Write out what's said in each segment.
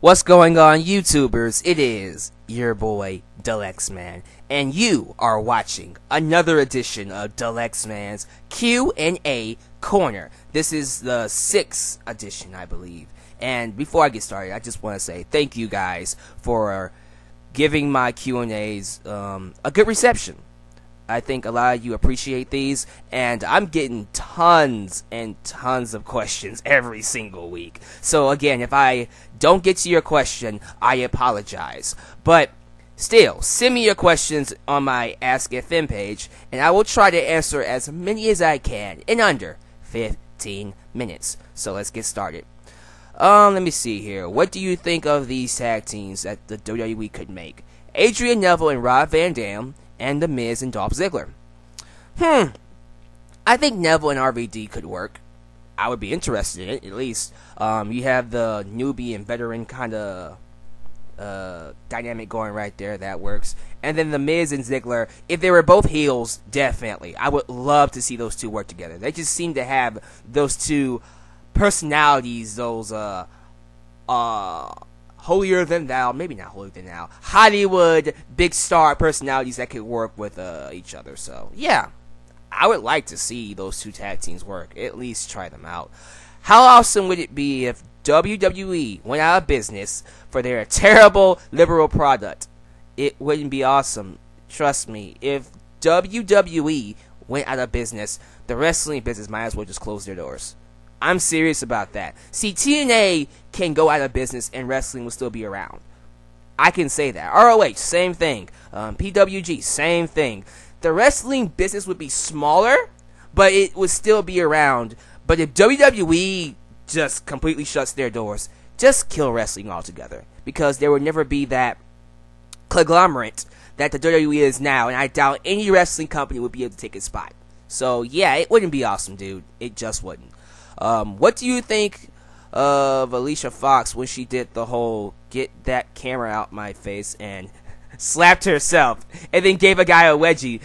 What's going on, YouTubers? It is your boy Dalyxman, and you are watching another edition of Dalyxman's Q&A Corner. This is the 6th edition, I believe. And before I get started, I just want to say thank you guys for giving my Q&As a good reception. I think a lot of you appreciate these, and I'm getting tons and tons of questions every single week. So again, if I don't get to your question, I apologize. But still, send me your questions on my Ask FM page, and I will try to answer as many as I can in under 15 minutes. So let's get started. Let me see here. What do you think of these tag teams that the WWE could make? Adrian Neville and Rob Van Dam, and The Miz and Dolph Ziggler. I think Neville and RVD could work. I would be interested in it, at least. You have the newbie and veteran kind of dynamic going right there. That works. And then The Miz and Ziggler, if they were both heels, definitely. I would love to see those two work together. They just seem to have those two personalities, those holier than thou, maybe not holier than thou, Hollywood big star personalities that could work with each other. So yeah, I would like to see those two tag teams work. At least try them out. How awesome would it be if WWE went out of business for their terrible liberal product? It wouldn't be awesome. Trust me. If WWE went out of business, the wrestling business might as well just close their doors. I'm serious about that. See, TNA can go out of business and wrestling will still be around. I can say that. ROH, same thing. PWG, same thing. The wrestling business would be smaller, but it would still be around. But if WWE just completely shuts their doors, just kill wrestling altogether. Because there would never be that conglomerate that the WWE is now, and I doubt any wrestling company would be able to take its spot. So yeah, it wouldn't be awesome, dude. It just wouldn't. What do you think of Alicia Fox when she did the whole get that camera out my face and slapped herself and then gave a guy a wedgie?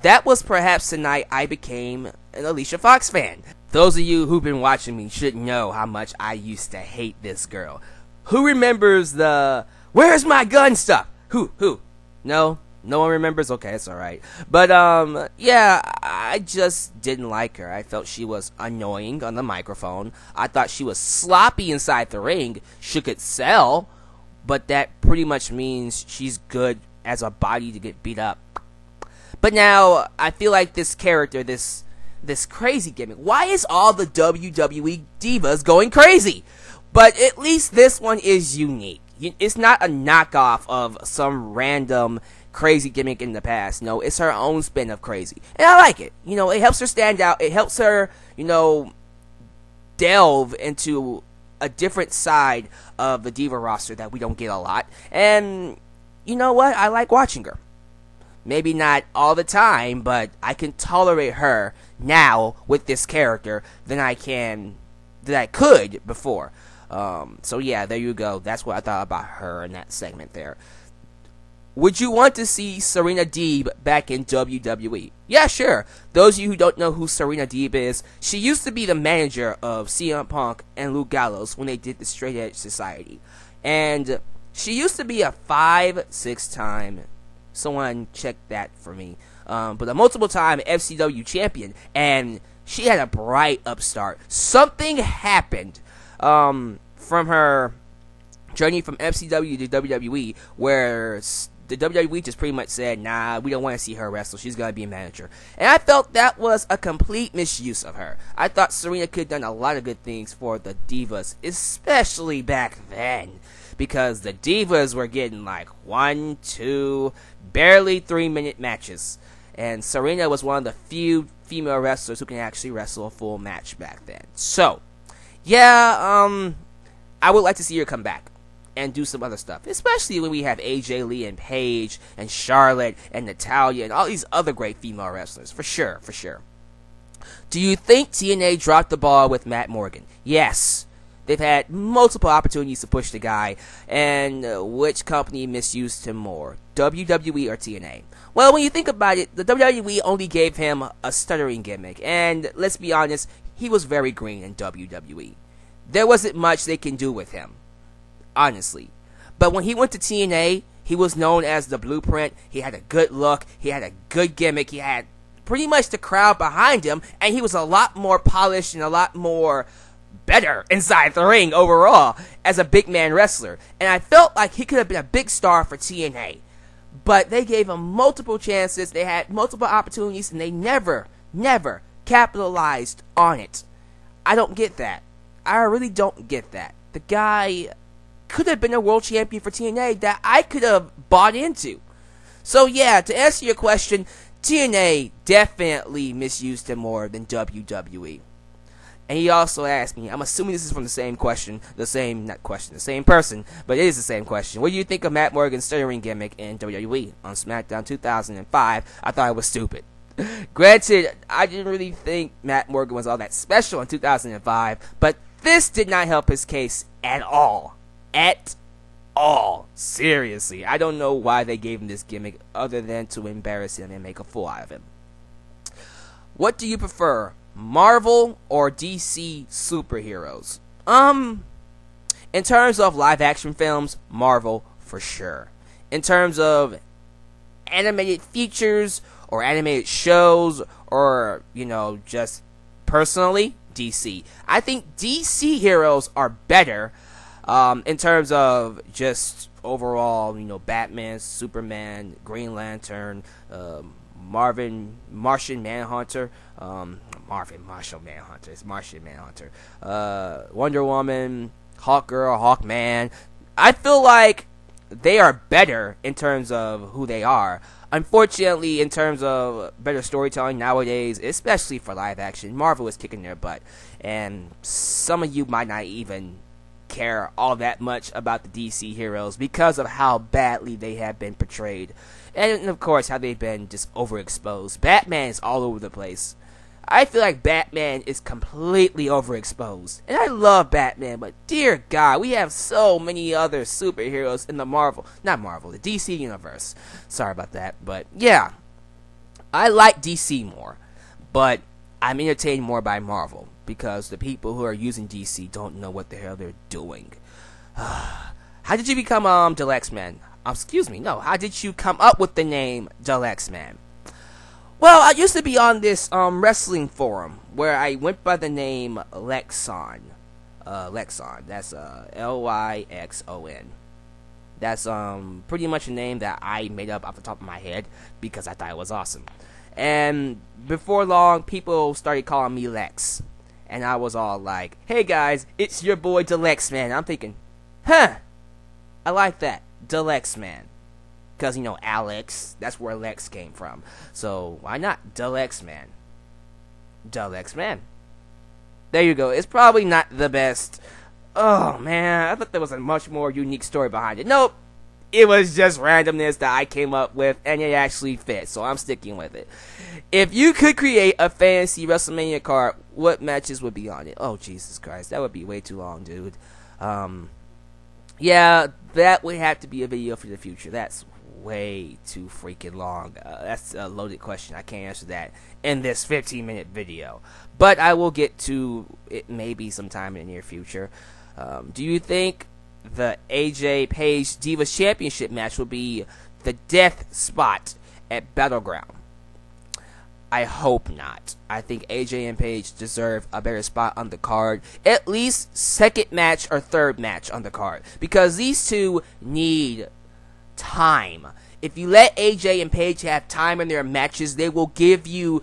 That was perhaps the night I became an Alicia Fox fan. Those of you who've been watching me should know how much I used to hate this girl. Who remembers the "where's my gun" stuff? Who? No? No one remembers? Okay, it's alright. But, yeah, I just didn't like her. I felt she was annoying on the microphone. I thought she was sloppy inside the ring. She could sell, but that pretty much means she's good as a body to get beat up. But now, I feel like this character, this crazy gimmick, why is all the WWE divas going crazy? But at least this one is unique. It's not a knockoff of some random crazy gimmick in the past. No, it's her own spin of crazy, and I like it. You know, it helps her stand out. It helps her, delve into a different side of the diva roster that we don't get a lot. And you know what? I like watching her. Maybe not all the time, but I can tolerate her now with this character than I could before. So yeah, there you go. That's what I thought about her in that segment there. Would you want to see Serena Deeb back in WWE? Yeah, sure. Those of you who don't know who Serena Deeb is, she used to be the manager of CM Punk and Luke Gallows when they did the Straight Edge Society. And she used to be a 5-6 time, someone check that for me, but a multiple time FCW champion. And she had a bright upstart. Something happened from her journey from FCW to WWE where the WWE just pretty much said, nah, we don't want to see her wrestle. She's going to be a manager. And I felt that was a complete misuse of her. I thought Serena could have done a lot of good things for the divas, especially back then. Because the divas were getting like 1, 2, barely 3-minute matches. And Serena was one of the few female wrestlers who can actually wrestle a full match back then. So, yeah, I would like to see her come back and do some other stuff, especially when we have AJ Lee and Paige and Charlotte and Natalya and all these other great female wrestlers. For sure. Do you think TNA dropped the ball with Matt Morgan? Yes. They've had multiple opportunities to push the guy, and which company misused him more, WWE or TNA? Well, when you think about it, the WWE only gave him a stuttering gimmick, and let's be honest, he was very green in WWE. there wasn't much they can do with him, honestly. But when he went to TNA, he was known as the Blueprint. He had a good look. He had a good gimmick. He had pretty much the crowd behind him, and he was a lot more polished and a lot more better inside the ring overall as a big man wrestler. And I felt like he could have been a big star for TNA. But they gave him multiple chances. They had multiple opportunities, and they never capitalized on it. I don't get that. I really don't get that. The guy could have been a world champion for TNA that I could have bought into. So yeah, to answer your question, TNA definitely misused him more than WWE. And he also asked me, I'm assuming this is from the same question, the same person, but it is the same question. What do you think of Matt Morgan's stuttering gimmick in WWE on SmackDown 2005? I thought it was stupid. Granted, I didn't really think Matt Morgan was all that special in 2005, but this did not help his case at all. At all. Seriously, I don't know why they gave him this gimmick other than to embarrass him and make a fool out of him. What do you prefer, Marvel or DC superheroes? In terms of live action films, Marvel for sure. In terms of animated features or animated shows or, just personally, DC. I think DC heroes are better in terms of just overall, Batman, Superman, Green Lantern, Martian Manhunter, it's Martian Manhunter, Wonder Woman, Hawkgirl, Hawkman. I feel like they are better in terms of who they are. Unfortunately, in terms of better storytelling nowadays, especially for live action, Marvel is kicking their butt. And some of you might not even care all that much about the DC heroes because of how badly they have been portrayed. And of course, how they've been just overexposed. Batman is all over the place. I feel like Batman is completely overexposed. And I love Batman, but dear God, we have so many other superheroes in the the DC universe. Sorry about that, but yeah. I like DC more, but I'm entertained more by Marvel because the people who are using DC don't know what the hell they're doing. How did you become Dalyxman? How did you come up with the name Dalyxman? Well, I used to be on this wrestling forum where I went by the name Lexon. Lexon. That's Lyxon. That's pretty much a name that I made up off the top of my head because I thought it was awesome. And before long, people started calling me Lex. And I was all like, hey guys, it's your boy Dalyxman. I'm thinking, I like that. Dalyxman. Because, Alyx, that's where Lex came from. So, why not Dalyxman? Dalyxman. There you go. It's probably not the best. Oh, man. I thought there was a much more unique story behind it. Nope. It was just randomness that I came up with, and it actually fit. So, I'm sticking with it. If you could create a fantasy WrestleMania card, what matches would be on it? Oh, Jesus Christ. That would be way too long, dude. Yeah, that would have to be a video for the future. That's way too freaking long. That's a loaded question. I can't answer that in this 15-minute video. But I will get to it maybe sometime in the near future. Do you think the AJ Page Divas Championship match will be the death spot at Battleground? I hope not. I think AJ and Paige deserve a better spot on the card. At least second match or third match on the card. Because these two need time. If you let AJ and Paige have time in their matches, they will give you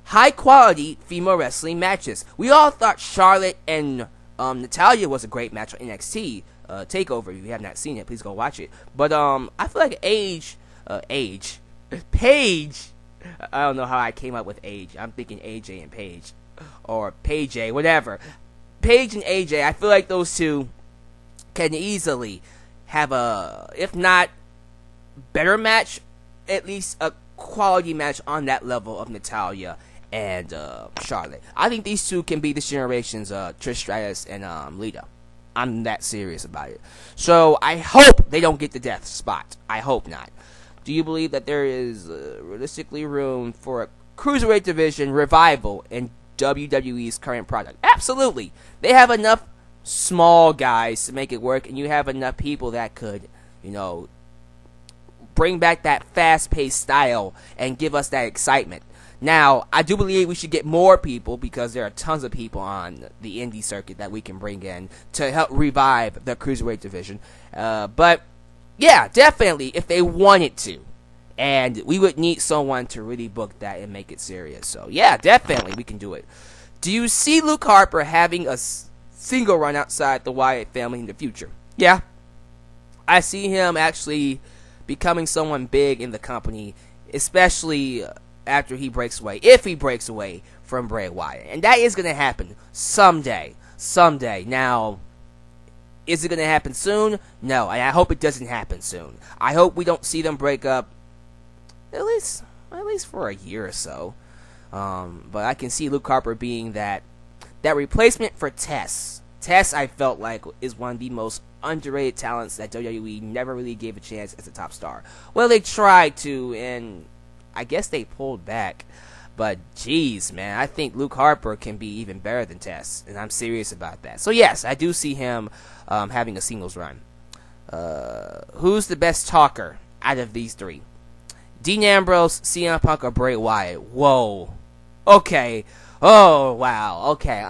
high quality female wrestling matches. We all thought Charlotte and Natalya was a great match on NXT TakeOver. If you have not seen it, please go watch it. But I feel like Paige. I don't know how I came up with age. I'm thinking AJ and Paige. Or Paige, whatever. Paige and AJ, I feel like those two can easily have a, if not better match, at least a quality match on that level of Natalya and Charlotte. I think these two can be this generation's Trish Stratus and Lita. I'm that serious about it. So I hope they don't get the death spot. I hope not. Do you believe that there is realistically room for a cruiserweight division revival in WWE's current product? Absolutely. They have enough small guys to make it work, and you have enough people that could, you know, bring back that fast-paced style and give us that excitement. Now, I do believe we should get more people because there are tons of people on the indie circuit that we can bring in to help revive the cruiserweight division. But yeah, definitely if they wanted to. And we would need someone to really book that and make it serious. So yeah, definitely we can do it. Do you see Luke Harper having a single run outside the Wyatt family in the future? Yeah. I see him actually becoming someone big in the company, especially after he breaks away, if he breaks away from Bray Wyatt. And that is going to happen someday. Now, is it going to happen soon? No, and I hope it doesn't happen soon. I hope we don't see them break up at least for a year or so. But I can see Luke Harper being that replacement for Tess. Tess, I felt like, is one of the most underrated talents that WWE never really gave a chance as a top star. Well, they tried to, and I guess they pulled back. But, geez, man, I think Luke Harper can be even better than Tess, and I'm serious about that. So, yes, I do see him having a singles run. Who's the best talker out of these three? Dean Ambrose, CM Punk, or Bray Wyatt? Whoa. Okay. Oh, wow. Okay.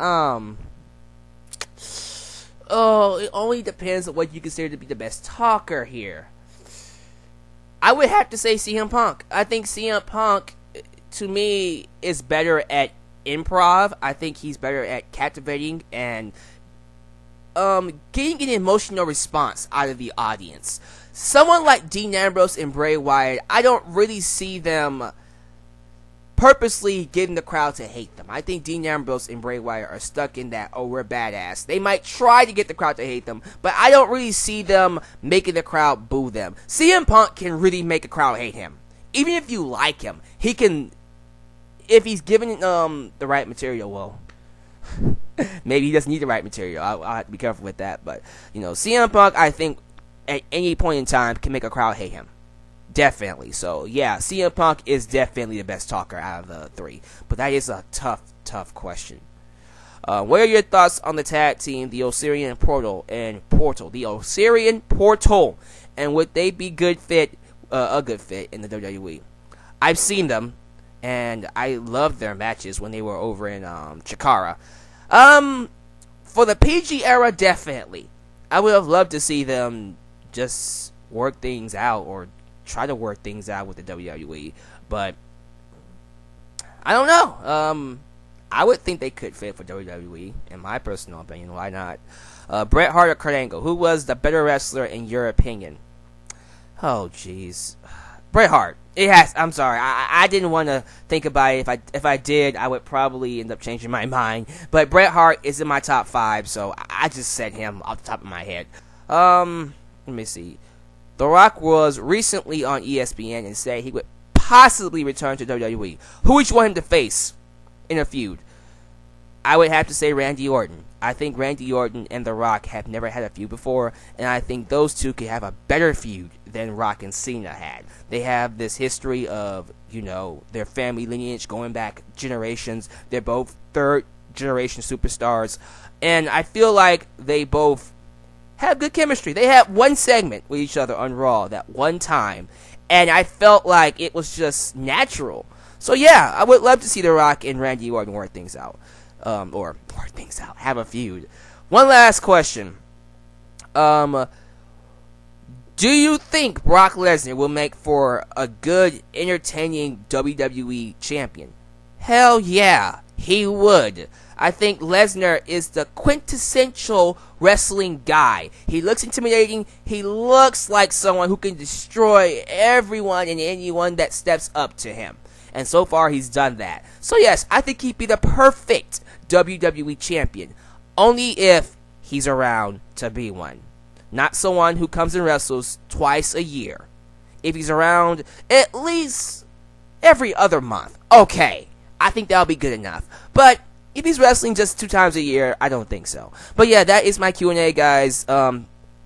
Oh, it only depends on what you consider to be the best talker here. I would have to say CM Punk. I think CM Punk, to me, is better at improv. I think he's better at captivating and getting an emotional response out of the audience. Someone like Dean Ambrose and Bray Wyatt, I don't really see them purposely getting the crowd to hate them. I think Dean Ambrose and Bray Wyatt are stuck in that, oh, we're badass. They might try to get the crowd to hate them, but I don't really see them making the crowd boo them. CM Punk can really make a crowd hate him. Even if you like him, he can, if he's given the right material, well, maybe he doesn't need the right material. I'll have to be careful with that. But, you know, CM Punk, I think, at any point in time, can make a crowd hate him. Definitely. So, yeah, CM Punk is definitely the best talker out of the three. But that is a tough question. What are your thoughts on the tag team, the Osirian Portal and Portal? The Osirian Portal. And would they be a good fit in the WWE? I've seen them, and I loved their matches when they were over in Chikara. For the PG era, definitely. I would have loved to see them just work things out or try to work things out with the WWE, but I don't know. I would think they could fit for WWE, in my personal opinion. Why not? Bret Hart or Kurt Angle? Who was the better wrestler in your opinion? Oh, jeez. Bret Hart. It has. I'm sorry. I didn't want to think about it. If I did, I would probably end up changing my mind. But Bret Hart is in my top 5, so I just said him off the top of my head. Let me see. The Rock was recently on ESPN and said he would possibly return to WWE. Who would you want him to face in a feud? I would have to say Randy Orton. I think Randy Orton and The Rock have never had a feud before, and I think those two could have a better feud than Rock and Cena had. They have this history of, you know, their family lineage going back generations. They're both third-generation superstars, and I feel like they both have good chemistry. They had one segment with each other on Raw that one time, and I felt like it was just natural. So yeah, I would love to see The Rock and Randy Orton work things out. Have a feud. One last question. Do you think Brock Lesnar will make for a good, entertaining WWE champion? Hell yeah, he would. I think Lesnar is the quintessential wrestling guy. He looks intimidating. He looks like someone who can destroy everyone and anyone that steps up to him. And so far, he's done that. So yes, I think he'd be the perfect WWE champion. Only if he's around to be one. Not someone who comes and wrestles twice a year. If he's around at least every other month, okay, I think that'll be good enough. But if he's wrestling just 2 times a year, I don't think so. But yeah, that is my Q&A, guys.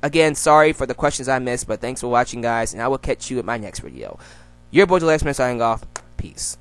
Again, sorry for the questions I missed, but thanks for watching, guys, and I will catch you at my next video. Your boy Dalyxman signing off. Peace.